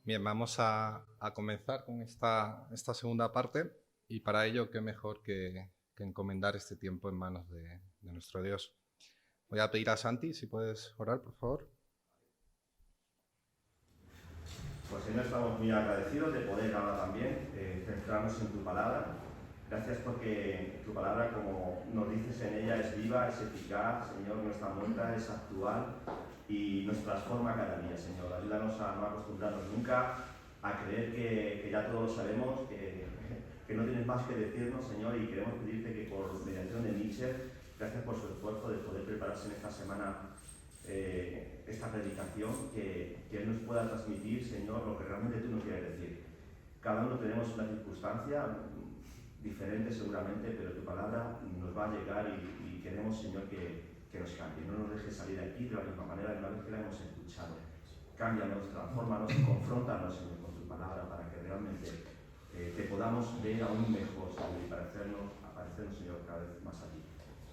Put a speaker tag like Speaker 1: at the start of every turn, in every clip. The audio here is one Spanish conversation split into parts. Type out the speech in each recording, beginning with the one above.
Speaker 1: Bien, vamos a comenzar con esta segunda parte y para ello qué mejor que encomendar este tiempo en manos de nuestro Dios. Voy a pedir a Santi si puedes orar, por favor.
Speaker 2: Pues Señor, estamos muy agradecidos de poder ahora también centrarnos en tu palabra. Gracias porque tu palabra, como nos dices en ella, es viva, es eficaz, Señor, no está muerta, es actual y nos transforma cada día, Señor. Ayúdanos a no acostumbrarnos nunca a creer que ya todo lo sabemos, que no tienes más que decirnos, Señor, y queremos pedirte que por mediación de Nietzsche, gracias por su esfuerzo de poder prepararse en esta semana esta predicación, que Él nos pueda transmitir, Señor, lo que realmente tú nos quieres decir. Cada uno tenemos una circunstancia diferente seguramente, pero tu palabra nos va a llegar y queremos, Señor, que nos cambie. No nos dejes salir aquí de la misma manera de una vez que la hemos escuchado. Cámbianos, transfórmanos, confróntanos, Señor, con tu palabra para que realmente te podamos ver aún mejor, Señor, y parecernos, Señor, cada vez más a ti.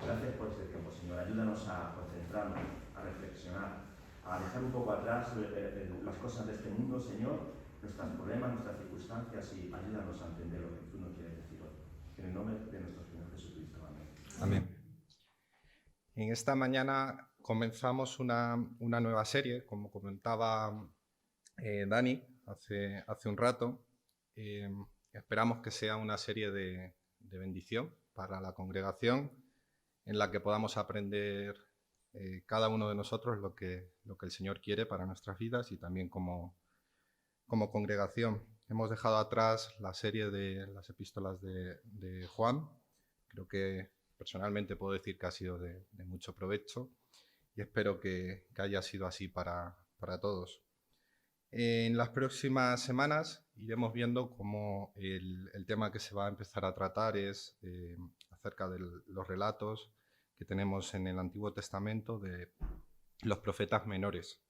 Speaker 2: Gracias por este tiempo, Señor. Ayúdanos a concentrarnos, a reflexionar, a dejar un poco atrás las cosas de este mundo, Señor, nuestros problemas, nuestras circunstancias, y ayúdanos a entender lo que tú nos quieres decir hoy. En el nombre de nuestro Señor Jesucristo. Amén.
Speaker 1: Amén. En esta mañana comenzamos una nueva serie, como comentaba Dani hace un rato. Esperamos que sea una serie de bendición para la congregación, en la que podamos aprender cada uno de nosotros lo que el Señor quiere para nuestras vidas y también como congregación. Hemos dejado atrás la serie de las epístolas de Juan. Creo que personalmente puedo decir que ha sido de mucho provecho y espero que haya sido así para todos. En las próximas semanas iremos viendo cómo el tema que se va a empezar a tratar es acerca de los relatos que tenemos en el Antiguo Testamento de los profetas menores.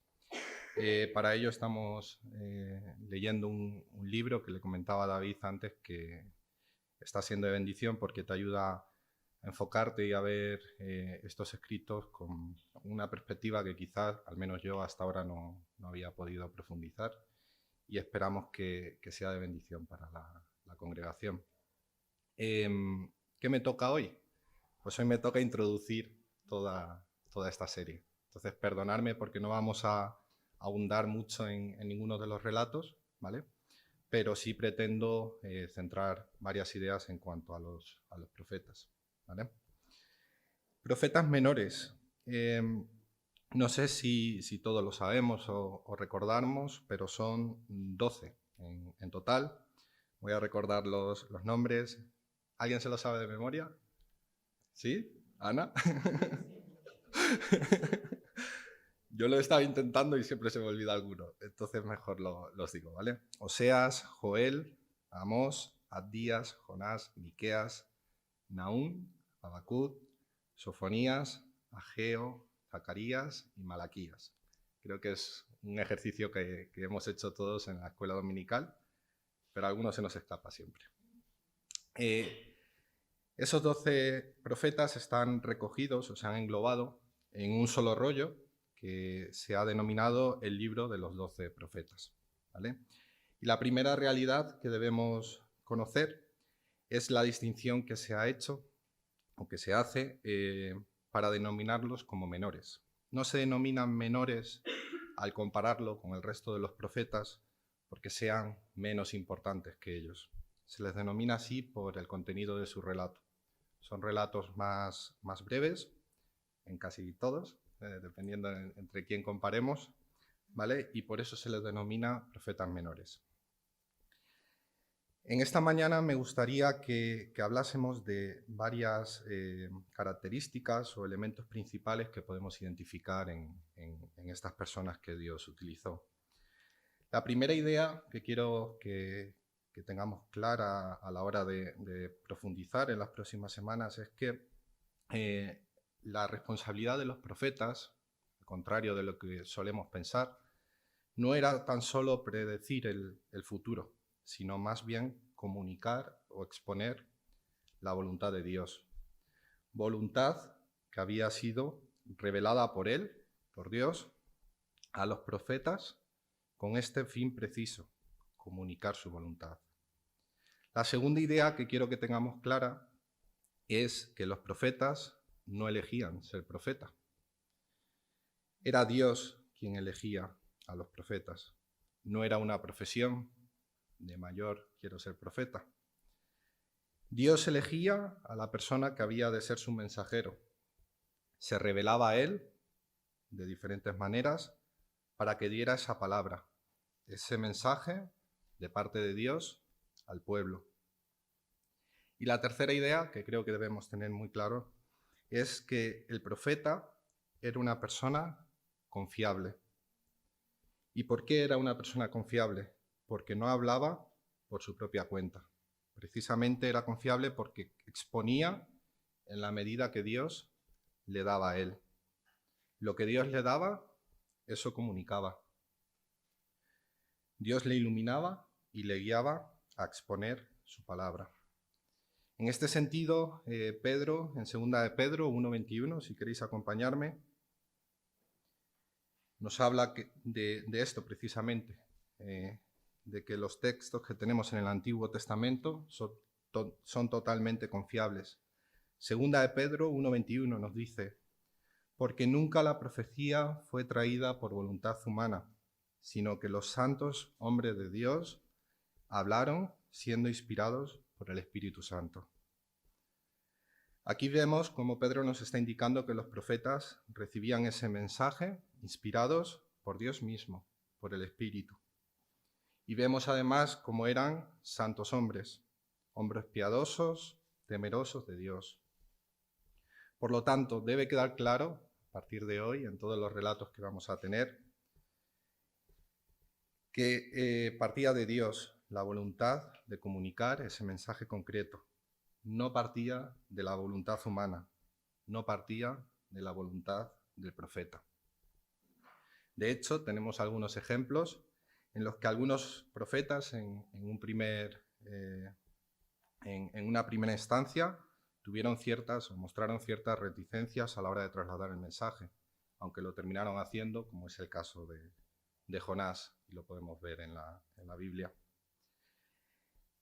Speaker 1: Para ello estamos leyendo un libro que le comentaba a David antes, que está siendo de bendición porque te ayuda a enfocarte y a ver estos escritos con una perspectiva que quizás, al menos yo hasta ahora, no había podido profundizar, y esperamos que sea de bendición para la congregación. ¿Qué me toca hoy? Pues hoy me toca introducir toda esta serie. Entonces, perdonadme porque no vamos a ahondar mucho en ninguno de los relatos, ¿vale? Pero sí pretendo centrar varias ideas en cuanto a los profetas, ¿vale? Profetas menores. No sé si todos lo sabemos o recordamos, pero son 12 en total. Voy a recordar los nombres. ¿Alguien se lo sabe de memoria? ¿Sí? ¿Ana? Yo lo he estado intentando y siempre se me olvida alguno, entonces mejor los digo, ¿vale? Oseas, Joel, Amós, Abdías, Jonás, Miqueas, Nahum, Habacuc, Sofonías, Ageo, Zacarías y Malaquías. Creo que es un ejercicio que hemos hecho todos en la escuela dominical, pero a algunos se nos escapa siempre. Esos 12 profetas están recogidos o se han englobado en un solo rollo que se ha denominado el libro de los 12 profetas, ¿vale? Y la primera realidad que debemos conocer es la distinción que se ha hecho o que se hace para denominarlos como menores. No se denominan menores al compararlo con el resto de los profetas porque sean menos importantes que ellos. Se les denomina así por el contenido de su relato. Son relatos más breves, en casi todos, dependiendo entre quién comparemos, ¿vale? Y por eso se les denomina profetas menores. En esta mañana me gustaría que hablásemos de varias características o elementos principales que podemos identificar en estas personas que Dios utilizó. La primera idea que quiero que tengamos clara a la hora de profundizar en las próximas semanas es que la responsabilidad de los profetas, al contrario de lo que solemos pensar, no era tan solo predecir el futuro, sino más bien comunicar o exponer la voluntad de Dios. Voluntad que había sido revelada por Él, por Dios, a los profetas con este fin preciso, comunicar su voluntad. La segunda idea que quiero que tengamos clara es que los profetas no elegían ser profeta. Era Dios quien elegía a los profetas. No era una profesión de mayor quiero ser profeta. Dios elegía a la persona que había de ser su mensajero. Se revelaba a él de diferentes maneras para que diera esa palabra, ese mensaje de parte de Dios al pueblo. Y la tercera idea, que creo que debemos tener muy claro, es que el profeta era una persona confiable. ¿Y por qué era una persona confiable? Porque no hablaba por su propia cuenta. Precisamente era confiable porque exponía en la medida que Dios le daba a él. Lo que Dios le daba, eso comunicaba. Dios le iluminaba y le guiaba a exponer su palabra. En este sentido, Pedro, en 2 de Pedro 1:21, si queréis acompañarme, nos habla de esto precisamente, de que los textos que tenemos en el Antiguo Testamento son totalmente confiables. 2 de Pedro 1:21 nos dice: porque nunca la profecía fue traída por voluntad humana, sino que los santos hombres de Dios hablaron siendo inspirados por el Espíritu Santo. Aquí vemos cómo Pedro nos está indicando que los profetas recibían ese mensaje inspirados por Dios mismo, por el Espíritu. Y vemos además cómo eran santos hombres, hombres piadosos, temerosos de Dios. Por lo tanto, debe quedar claro, a partir de hoy, en todos los relatos que vamos a tener, que partía de Dios la voluntad de comunicar ese mensaje concreto. No partía de la voluntad humana, no partía de la voluntad del profeta. De hecho, tenemos algunos ejemplos en los que algunos profetas en una primera instancia mostraron ciertas reticencias a la hora de trasladar el mensaje, aunque lo terminaron haciendo, como es el caso de Jonás, y lo podemos ver en la Biblia.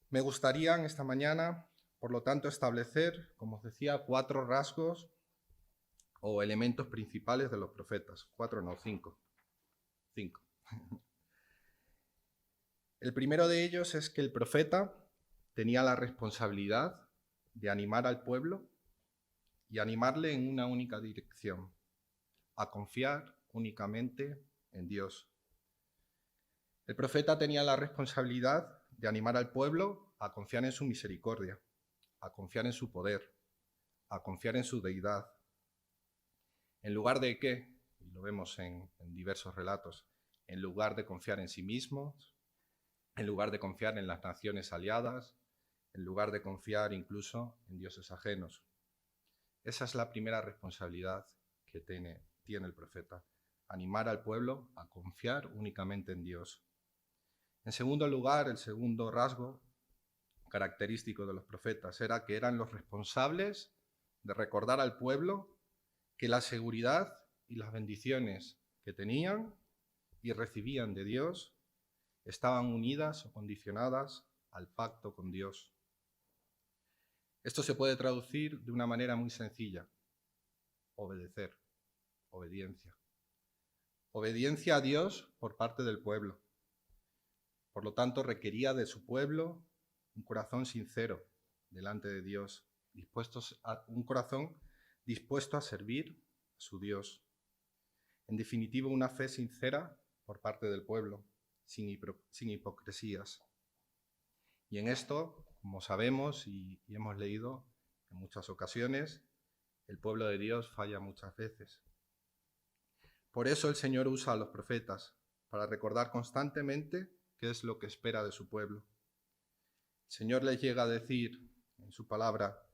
Speaker 1: Me gustaría en esta mañana, por lo tanto, establecer, como os decía, 4 rasgos o elementos principales de los profetas. 4 no, 5. 5. El primero de ellos es que el profeta tenía la responsabilidad de animar al pueblo y animarle en una única dirección, a confiar únicamente en Dios. El profeta tenía la responsabilidad de animar al pueblo a confiar en su misericordia, a confiar en su poder, a confiar en su deidad. ¿En lugar de qué? Y lo vemos en diversos relatos. En lugar de confiar en sí mismos, en lugar de confiar en las naciones aliadas, en lugar de confiar incluso en dioses ajenos. Esa es la primera responsabilidad que tiene el profeta, animar al pueblo a confiar únicamente en Dios. En segundo lugar, el segundo rasgo característico de los profetas era que eran los responsables de recordar al pueblo que la seguridad y las bendiciones que tenían y recibían de Dios estaban unidas o condicionadas al pacto con Dios. Esto se puede traducir de una manera muy sencilla: obedecer, obediencia. Obediencia a Dios por parte del pueblo. Por lo tanto, requería de su pueblo un corazón sincero delante de Dios, un corazón dispuesto a servir a su Dios. En definitiva, una fe sincera por parte del pueblo, sin hipocresías. Y en esto, como sabemos y hemos leído en muchas ocasiones, el pueblo de Dios falla muchas veces. Por eso el Señor usa a los profetas, para recordar constantemente qué es lo que espera de su pueblo. El Señor les llega a decir en su palabra: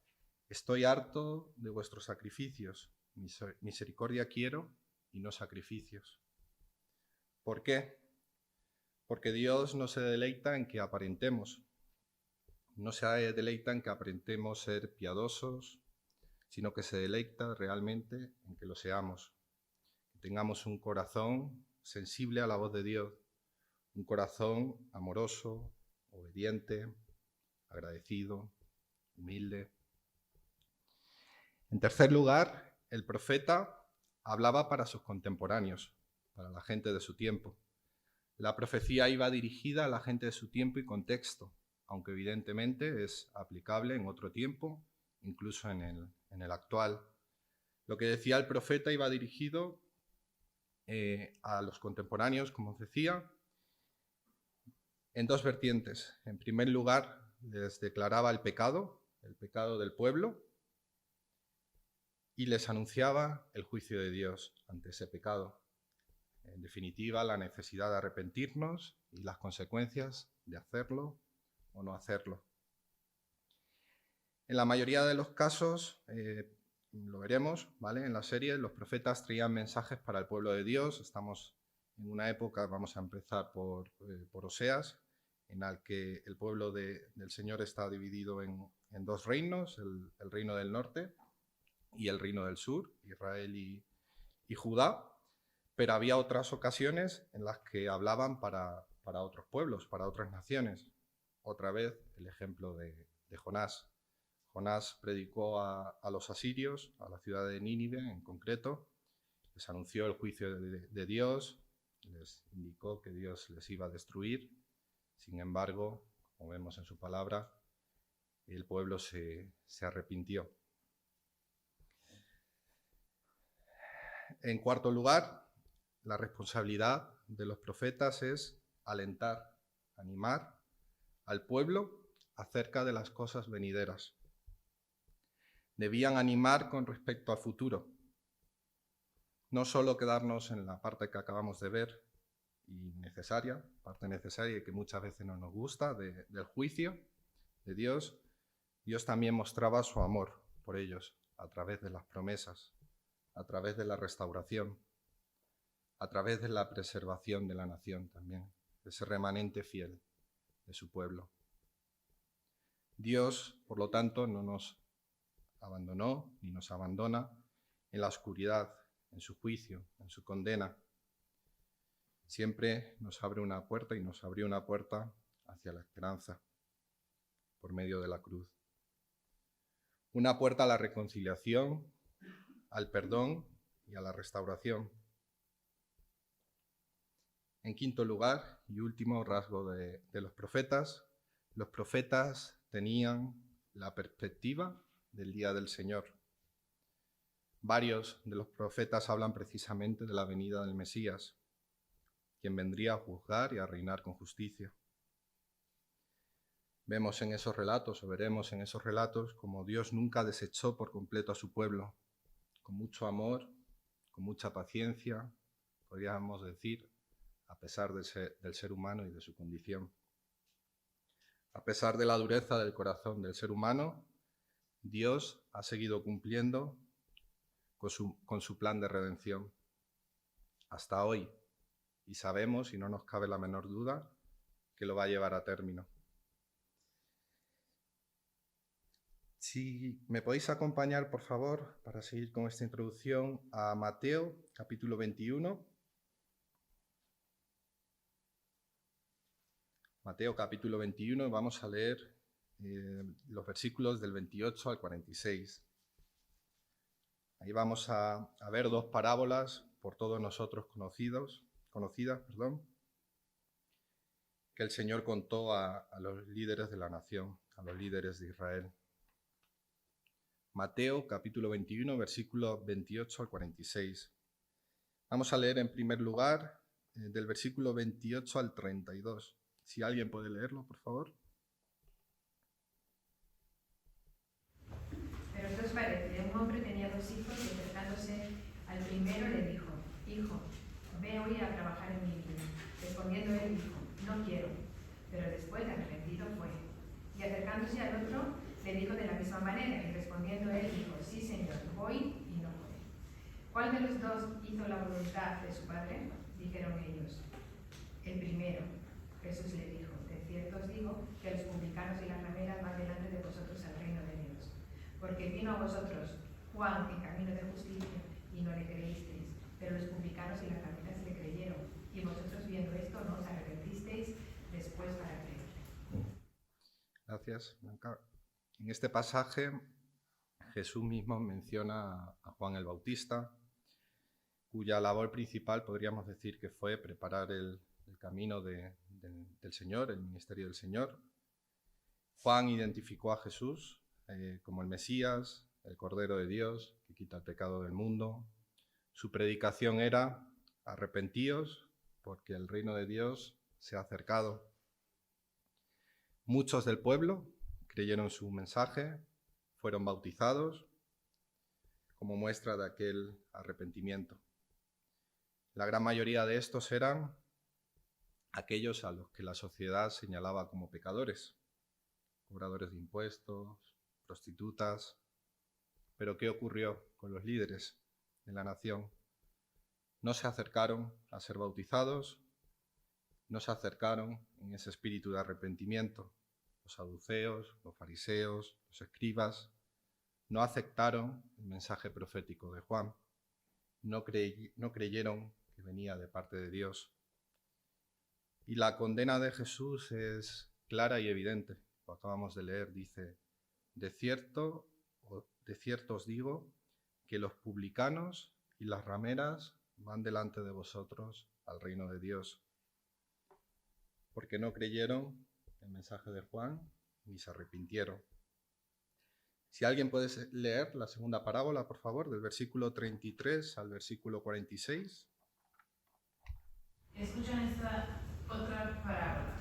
Speaker 1: estoy harto de vuestros sacrificios, misericordia quiero y no sacrificios. ¿Por qué? Porque Dios no se deleita en que aparentemos, no se deleita en que aparentemos ser piadosos, sino que se deleita realmente en que lo seamos, que tengamos un corazón sensible a la voz de Dios, un corazón amoroso, obediente, agradecido, humilde. En tercer lugar, el profeta hablaba para sus contemporáneos, para la gente de su tiempo. La profecía iba dirigida a la gente de su tiempo y contexto, aunque evidentemente es aplicable en otro tiempo, incluso en el actual. Lo que decía el profeta iba dirigido a los contemporáneos, como os decía, en dos vertientes. En primer lugar, les declaraba el pecado del pueblo, y les anunciaba el juicio de Dios ante ese pecado. En definitiva, la necesidad de arrepentirnos y las consecuencias de hacerlo o no hacerlo. En la mayoría de los casos, lo veremos, ¿vale? En la serie, los profetas traían mensajes para el pueblo de Dios. Estamos en una época, vamos a empezar por Oseas, en la que el pueblo del Señor está dividido en dos reinos, el reino del norte y el reino del sur, Israel y Judá. Pero había otras ocasiones en las que hablaban para otros pueblos, para otras naciones. Otra vez el ejemplo de Jonás. Jonás predicó a los asirios, a la ciudad de Nínive en concreto, les anunció el juicio de Dios, les indicó que Dios les iba a destruir. Sin embargo, como vemos en su palabra, el pueblo se arrepintió. En cuarto lugar, la responsabilidad de los profetas es alentar, animar al pueblo acerca de las cosas venideras. Debían animar con respecto al futuro. No solo quedarnos en la parte que acabamos de ver y necesaria, parte necesaria y que muchas veces no nos gusta, del juicio de Dios. Dios también mostraba su amor por ellos a través de las promesas, a través de la restauración, a través de la preservación de la nación también, de ese remanente fiel de su pueblo. Dios, por lo tanto, no nos abandonó ni nos abandona en la oscuridad, en su juicio, en su condena. Siempre nos abre una puerta y nos abrió una puerta hacia la esperanza por medio de la cruz. Una puerta a la reconciliación, al perdón y a la restauración. En quinto lugar y último rasgo de los profetas tenían la perspectiva del día del Señor. Varios de los profetas hablan precisamente de la venida del Mesías, quien vendría a juzgar y a reinar con justicia. Vemos en esos relatos, o veremos en esos relatos, como Dios nunca desechó por completo a su pueblo, con mucho amor, con mucha paciencia, podríamos decir, a pesar del ser humano y de su condición. A pesar de la dureza del corazón del ser humano, Dios ha seguido cumpliendo con su plan de redención hasta hoy, y sabemos, y no nos cabe la menor duda, que lo va a llevar a término. Si me podéis acompañar, por favor, para seguir con esta introducción, a Mateo, capítulo 21. Mateo, capítulo 21, vamos a leer los versículos del 28 al 46. Ahí vamos a ver dos parábolas por todos nosotros conocidas, que el Señor contó a los líderes de la nación, a los líderes de Israel. Mateo, capítulo 21, versículos 28 al 46. Vamos a leer en primer lugar del versículo 28 al 32. Si alguien puede leerlo, por favor.
Speaker 3: Pero ¿qué os parece? Un hombre tenía 2 hijos y acercándose al primero le dijo: Hijo, ve hoy a trabajar en mi viña. Respondiendo él dijo: No quiero. Pero después de arrepentido fue. Y acercándose al otro le dijo de la misma manera, y respondiendo él dijo: Sí, Señor, voy, y no fue. ¿Cuál de los dos hizo la voluntad de su padre? Dijeron ellos: El primero. Jesús le dijo: De cierto os digo que los publicanos y las rameras van delante de vosotros al reino de Dios. Porque vino a vosotros Juan en camino de justicia y no le creísteis, pero los publicanos y las rameras le creyeron. Y vosotros, viendo esto, no os arrepentisteis
Speaker 1: Gracias, Blanca. En este pasaje Jesús mismo menciona a Juan el Bautista, cuya labor principal podríamos decir que fue preparar el camino del Señor, el ministerio del Señor. Juan identificó a Jesús como el Mesías, el Cordero de Dios, que quita el pecado del mundo. Su predicación era: arrepentíos, porque el reino de Dios se ha acercado. Muchos del pueblo creyeron su mensaje, fueron bautizados como muestra de aquel arrepentimiento. La gran mayoría de estos eran aquellos a los que la sociedad señalaba como pecadores, cobradores de impuestos, prostitutas. Pero ¿qué ocurrió con los líderes de la nación? No se acercaron a ser bautizados, no se acercaron en ese espíritu de arrepentimiento. Los saduceos, los fariseos, los escribas no aceptaron el mensaje profético de Juan, no creyeron que venía de parte de Dios. Y la condena de Jesús es clara y evidente. Lo acabamos de leer, dice: de cierto os digo que los publicanos y las rameras van delante de vosotros al reino de Dios, porque no creyeron el mensaje de Juan ni se arrepintieron. Si alguien puede leer la segunda parábola, por favor, del versículo 33 al versículo 46.
Speaker 4: Escuchan esta otra parábola.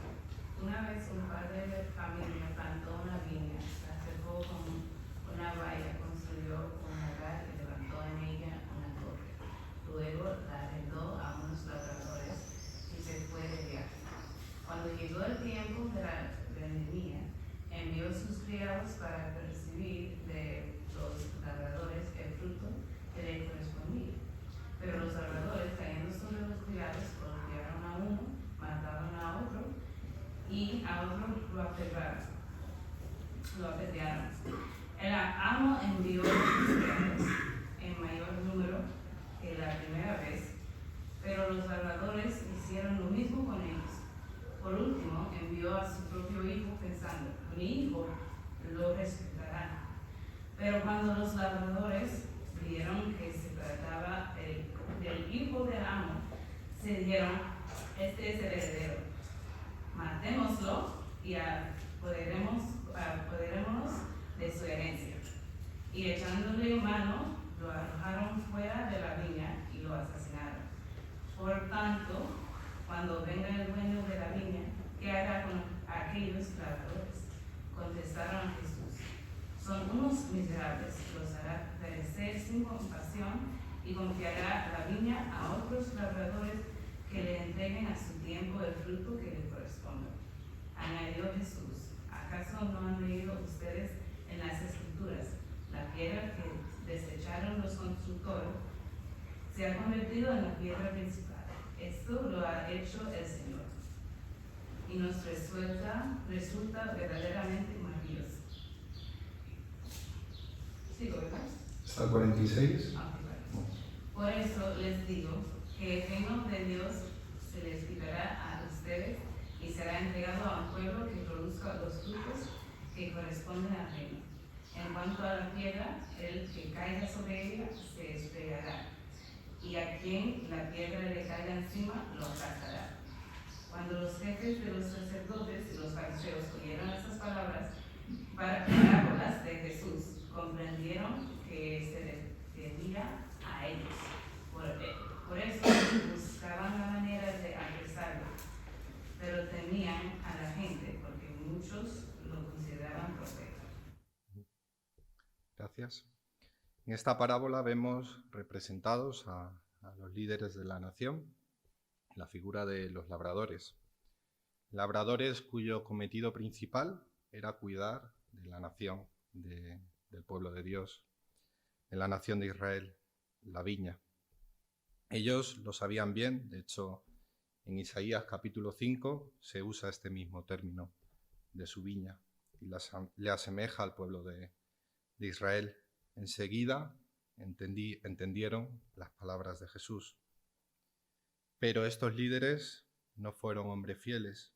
Speaker 4: Una vez un padre de familia plantó una viña, la cercó con una valla, construyó un hogar y levantó en ella una torre. Luego la arrendó a unos labradores y se fue de viaje. Cuando llegó el tiempo de la vendimia, envió sus criados para recibir de los labradores el fruto que le correspondía. Pero los labradores, cayendo sobre los criados, golpearon a uno, mataron a otro y a otro lo apedrearon. El amo envió a sus criados en mayor número que la primera vez, pero los labradores hicieron lo mismo con ellos. Por último, envió a su propio hijo pensando: mi hijo lo respetará. Pero cuando los labradores vieron que se trataba del hijo del amo, se dijeron: este es el heredero, matémoslo y apoderémonos de su herencia. Y echándole mano, lo arrojaron fuera de la viña y lo asesinaron. Por tanto, cuando venga el dueño de la viña, ¿qué hará con aquellos labradores? Contestaron a Jesús: son unos miserables, los hará perecer sin compasión y confiará la viña a otros labradores que le entreguen a su tiempo el fruto que le corresponda. Añadió Jesús: ¿acaso no han leído ustedes en las Escrituras: la piedra que desecharon los constructores se ha convertido en la piedra principal? Esto lo ha hecho el Señor y nos resulta verdaderamente maravilloso. ¿Sigo, verdad?
Speaker 1: Hasta el 46.
Speaker 4: Por eso les digo que el reino de Dios se les quitará a ustedes y será entregado a un pueblo que produzca los frutos que corresponden al reino. En cuanto a la piedra, el que caiga sobre ella se estrellará, y a quien la piedra le caiga encima lo aplastará. Cuando los jefes de los sacerdotes y los fariseos oyeron esas parábolas de Jesús, comprendieron que se refería a ellos. Por eso buscaban la manera de apresarlo, pero temían a la gente porque muchos lo consideraban profeta.
Speaker 1: Gracias. En esta parábola vemos representados a los líderes de la nación, la figura de los labradores. Labradores cuyo cometido principal era cuidar de la nación, del pueblo de Dios, de la nación de Israel, la viña. Ellos lo sabían bien, de hecho, en Isaías capítulo 5 se usa este mismo término de su viña y le asemeja al pueblo de Israel. Enseguida entendieron las palabras de Jesús. Pero estos líderes no fueron hombres fieles,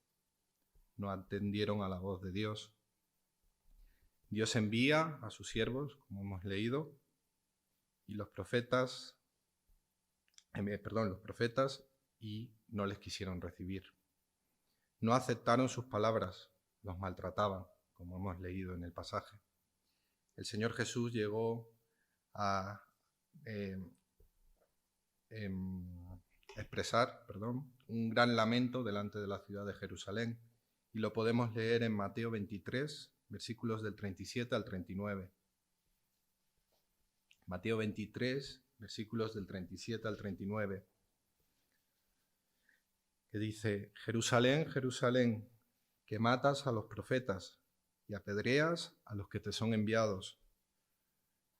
Speaker 1: no atendieron a la voz de Dios, Dios envía a sus siervos, como hemos leído, y los profetas, y no les quisieron recibir. No aceptaron sus palabras, los maltrataban, como hemos leído en el pasaje. El Señor Jesús llegó a expresar un gran lamento delante de la ciudad de Jerusalén, y lo podemos leer en Mateo 23, versículos del 37 al 39. Mateo 23, versículos del 37 al 39, que dice: Jerusalén, Jerusalén, que matas a los profetas y apedreas a los que te son enviados.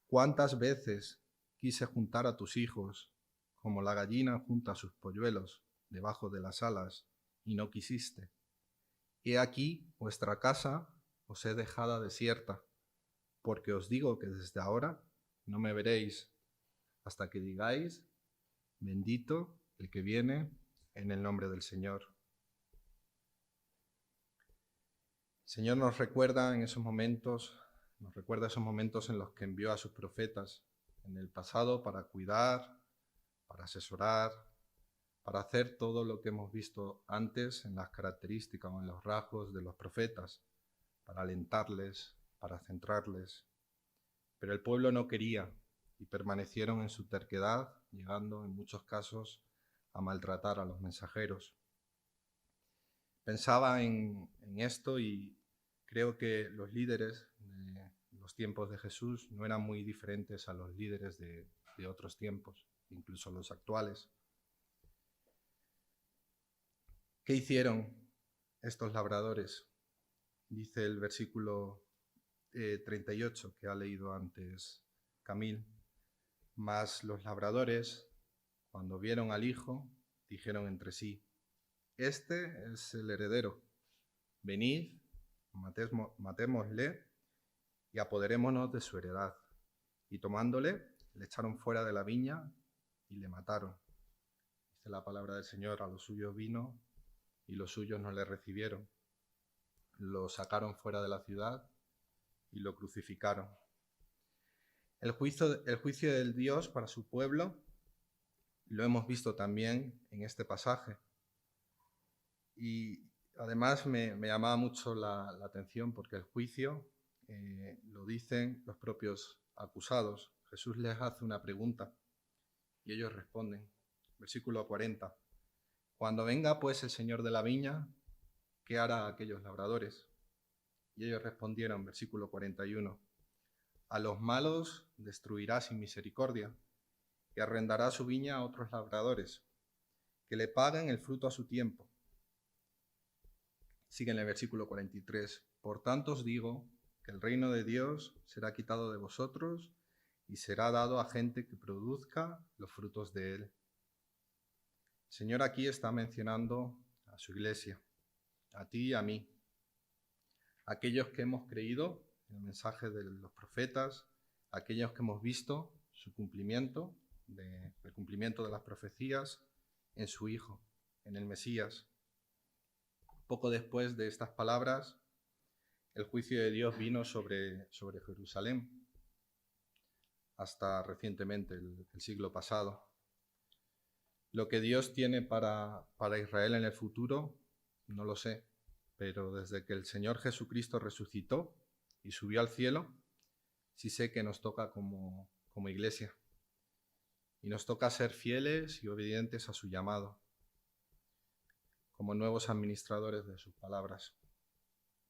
Speaker 1: ¿Cuántas veces quise juntar a tus hijos, como la gallina junta sus polluelos debajo de las alas, y no quisiste? He aquí, vuestra casa os he dejada desierta, porque os digo que desde ahora no me veréis, hasta que digáis: bendito el que viene en el nombre del Señor. El Señor nos recuerda esos momentos en los que envió a sus profetas en el pasado para cuidar, para asesorar, para hacer todo lo que hemos visto antes en las características o en los rasgos de los profetas, para alentarles, para centrarles. Pero el pueblo no quería y permanecieron en su terquedad, llegando en muchos casos a maltratar a los mensajeros. Pensaba en esto y creo que los líderes de los tiempos de Jesús no eran muy diferentes a los líderes de otros tiempos, incluso los actuales. ¿Qué hicieron estos labradores? Dice el versículo 38 que ha leído antes Camil. Mas los labradores, cuando vieron al hijo, dijeron entre sí: este es el heredero, venid, matémosle y apoderémonos de su heredad. Y tomándole, le echaron fuera de la viña y le mataron. Dice la palabra del Señor: a los suyos vino y los suyos no le recibieron. Lo sacaron fuera de la ciudad y lo crucificaron. El juicio del Dios para su pueblo lo hemos visto también en este pasaje. Y además me llamaba mucho la atención porque el juicio lo dicen los propios acusados. Jesús les hace una pregunta y ellos responden. Versículo 40. Cuando venga pues el Señor de la viña, ¿qué hará a aquellos labradores? Y ellos respondieron, versículo 41. A los malos destruirá sin misericordia y arrendará su viña a otros labradores, que le paguen el fruto a su tiempo. Sigue en el versículo 43. Por tanto os digo que el reino de Dios será quitado de vosotros y será dado a gente que produzca los frutos de él. El Señor aquí está mencionando a su iglesia, a ti y a mí, aquellos que hemos creído en el mensaje de los profetas, aquellos que hemos visto el cumplimiento de las profecías en su Hijo, en el Mesías. Poco después de estas palabras, el juicio de Dios vino sobre Jerusalén, hasta recientemente, el siglo pasado. Lo que Dios tiene para Israel en el futuro, no lo sé, pero desde que el Señor Jesucristo resucitó y subió al cielo, sí sé que nos toca como iglesia. Y nos toca ser fieles y obedientes a su llamado, como nuevos administradores de sus palabras.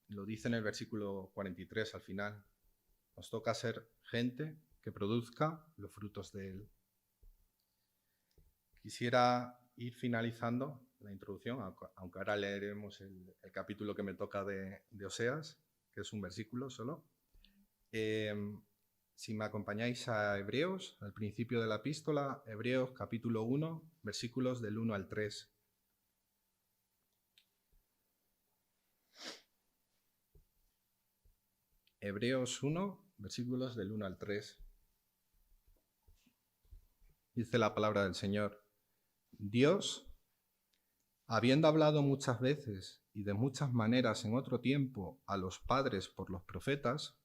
Speaker 1: Lo dice en el versículo 43 al final. Nos toca ser gente que produzca los frutos de él. Quisiera ir finalizando la introducción, aunque ahora leeremos el capítulo que me toca de Oseas, que es un versículo solo. Si me acompañáis a Hebreos, al principio de la epístola, Hebreos capítulo 1, versículos del 1 al 3. Hebreos 1, versículos del 1 al 3. Dice la palabra del Señor: Dios, habiendo hablado muchas veces y de muchas maneras en otro tiempo a los padres por los profetas,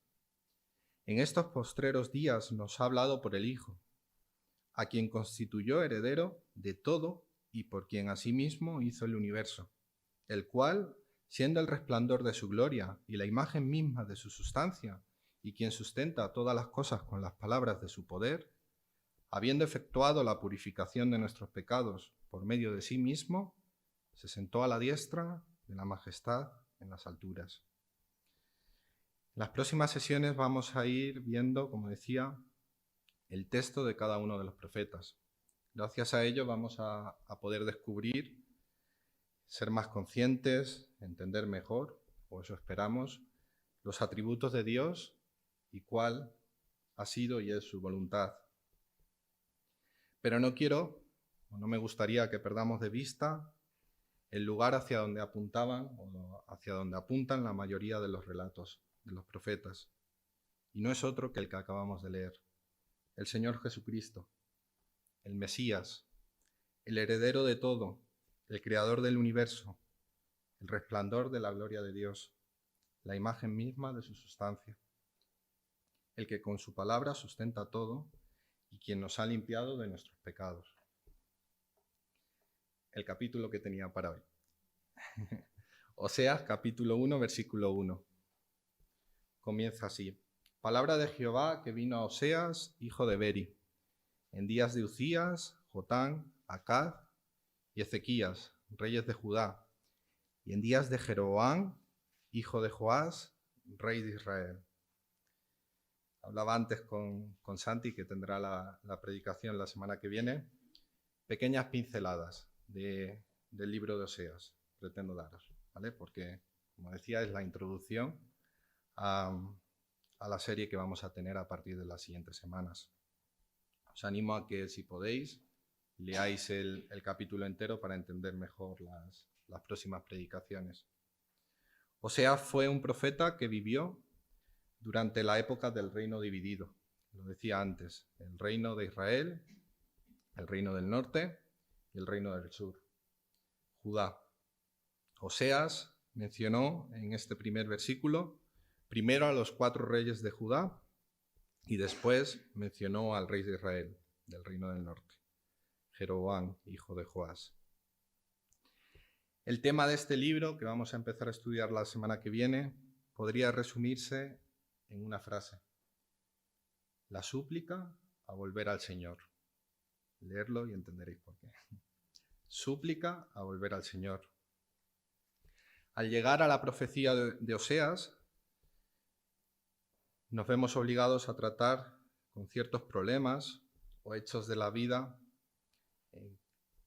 Speaker 1: en estos postreros días nos ha hablado por el Hijo, a quien constituyó heredero de todo y por quien asimismo hizo el universo, el cual, siendo el resplandor de su gloria y la imagen misma de su sustancia, y quien sustenta todas las cosas con las palabras de su poder, habiendo efectuado la purificación de nuestros pecados por medio de sí mismo, se sentó a la diestra de la majestad en las alturas. En las próximas sesiones vamos a ir viendo, como decía, el texto de cada uno de los profetas. Gracias a ello vamos a poder descubrir, ser más conscientes, entender mejor, o eso esperamos, los atributos de Dios y cuál ha sido y es su voluntad. Pero no me gustaría que perdamos de vista el lugar hacia donde apuntaban o hacia donde apuntan la mayoría de los relatos de los profetas. Y no es otro que el que acabamos de leer. El Señor Jesucristo, el Mesías, el heredero de todo, el creador del universo, el resplandor de la gloria de Dios, la imagen misma de su sustancia, el que con su palabra sustenta todo y quien nos ha limpiado de nuestros pecados. El capítulo que tenía para hoy. Oseas, capítulo 1, versículo 1. Comienza así. Palabra de Jehová que vino a Oseas, hijo de Beri, en días de Uzías, Jotán, Acaz y Ezequías, reyes de Judá, y en días de Jeroboam, hijo de Joás, rey de Israel. Hablaba antes con Santi, que tendrá la predicación la semana que viene. Pequeñas pinceladas del libro de Oseas pretendo daros, ¿vale? Porque, como decía, es la introducción a la serie que vamos a tener a partir de las siguientes semanas. Os animo a que, si podéis, leáis el capítulo entero para entender mejor las próximas predicaciones. Oseas fue un profeta que vivió durante la época del reino dividido. Lo decía antes, el reino de Israel, el reino del norte y el reino del sur, Judá. Oseas mencionó en este primer versículo primero a los 4 reyes de Judá y después mencionó al rey de Israel, del reino del norte, Jeroboam, hijo de Joás. El tema de este libro, que vamos a empezar a estudiar la semana que viene, podría resumirse en una frase: la súplica a volver al Señor. Leerlo y entenderéis por qué. Súplica a volver al Señor. Al llegar a la profecía de Oseas, nos vemos obligados a tratar con ciertos problemas o hechos de la vida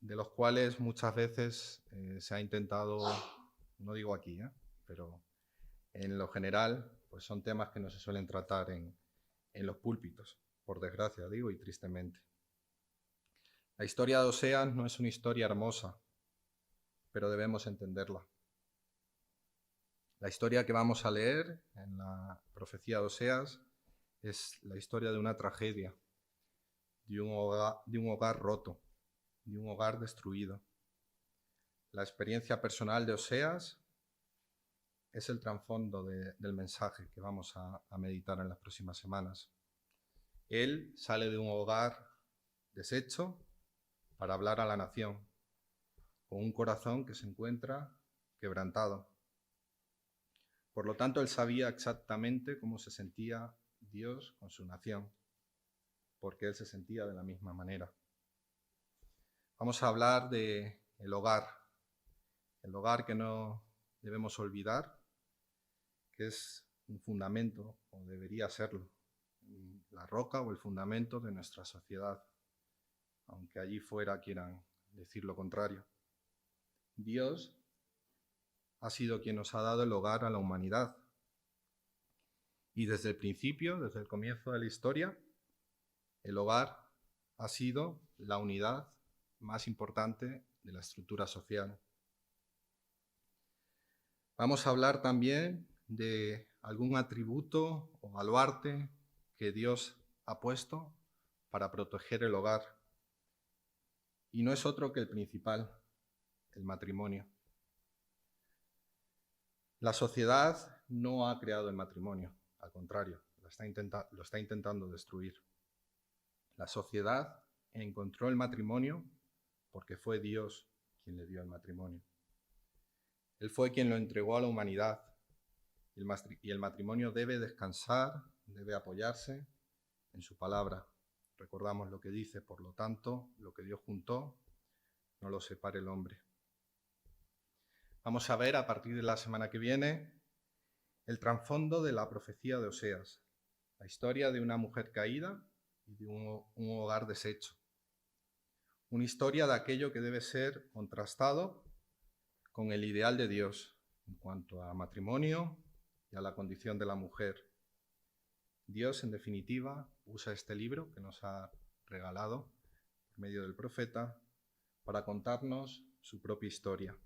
Speaker 1: de los cuales muchas veces se ha intentado, no digo aquí, pero en lo general, pues son temas que no se suelen tratar en los púlpitos, por desgracia digo, y tristemente. La historia de Oseas no es una historia hermosa, pero debemos entenderla. La historia que vamos a leer en la profecía de Oseas es la historia de una tragedia, de un hogar roto, de un hogar destruido. La experiencia personal de Oseas es el trasfondo del mensaje que vamos a meditar en las próximas semanas. Él sale de un hogar deshecho para hablar a la nación, con un corazón que se encuentra quebrantado. Por lo tanto, él sabía exactamente cómo se sentía Dios con su nación, porque él se sentía de la misma manera. Vamos a hablar del hogar, el hogar que no debemos olvidar, que es un fundamento, o debería serlo, la roca o el fundamento de nuestra sociedad, aunque allí fuera quieran decir lo contrario. Dios ha sido quien nos ha dado el hogar a la humanidad. Y desde el principio, desde el comienzo de la historia, el hogar ha sido la unidad más importante de la estructura social. Vamos a hablar también de algún atributo o baluarte que Dios ha puesto para proteger el hogar. Y no es otro que el principal, el matrimonio. La sociedad no ha creado el matrimonio, al contrario, la lo está intentando destruir. La sociedad encontró el matrimonio porque fue Dios quien le dio el matrimonio. Él fue quien lo entregó a la humanidad y el matrimonio debe descansar, debe apoyarse en su palabra. Recordamos lo que dice, por lo tanto, lo que Dios juntó, no lo separe el hombre. Vamos a ver a partir de la semana que viene el trasfondo de la profecía de Oseas, la historia de una mujer caída y de un hogar deshecho. Una historia de aquello que debe ser contrastado con el ideal de Dios en cuanto a matrimonio y a la condición de la mujer. Dios, en definitiva, usa este libro que nos ha regalado por medio del profeta para contarnos su propia historia.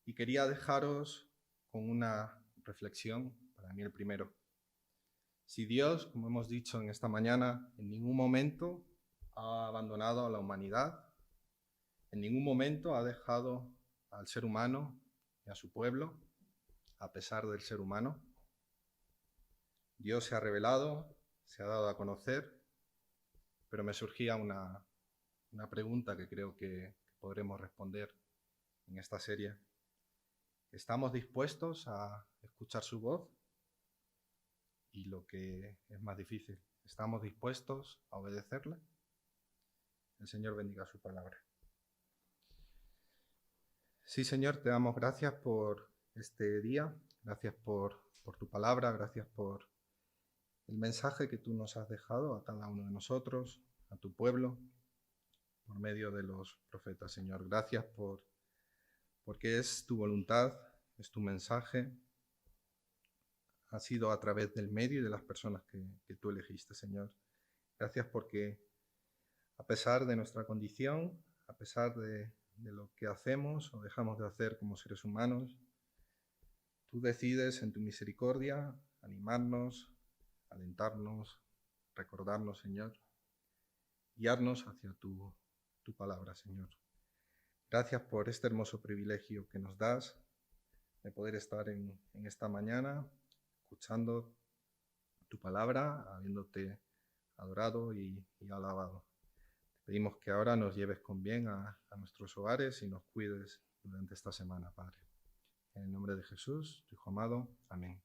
Speaker 1: Y quería dejaros con una reflexión, para mí el primero. Si Dios, como hemos dicho en esta mañana, en ningún momento ha abandonado a la humanidad, en ningún momento ha dejado al ser humano y a su pueblo, a pesar del ser humano, Dios se ha revelado, se ha dado a conocer, pero me surgía una pregunta que creo que podremos responder en esta serie. ¿Estamos dispuestos a escuchar su voz? Y lo que es más difícil, ¿estamos dispuestos a obedecerle? El Señor bendiga su palabra. Sí, Señor, te damos gracias por este día, gracias por tu palabra, gracias por el mensaje que tú nos has dejado a cada uno de nosotros, a tu pueblo, por medio de los profetas, Señor. Gracias porque es tu voluntad, es tu mensaje, ha sido a través del medio y de las personas que tú elegiste, Señor. Gracias porque a pesar de nuestra condición, a pesar de lo que hacemos o dejamos de hacer como seres humanos, tú decides en tu misericordia animarnos, alentarnos, recordarnos, Señor, guiarnos hacia tu palabra, Señor. Gracias por este hermoso privilegio que nos das de poder estar en esta mañana escuchando tu palabra, habiéndote adorado y alabado. Te pedimos que ahora nos lleves con bien a nuestros hogares y nos cuides durante esta semana, Padre. En el nombre de Jesús, tu Hijo amado. Amén.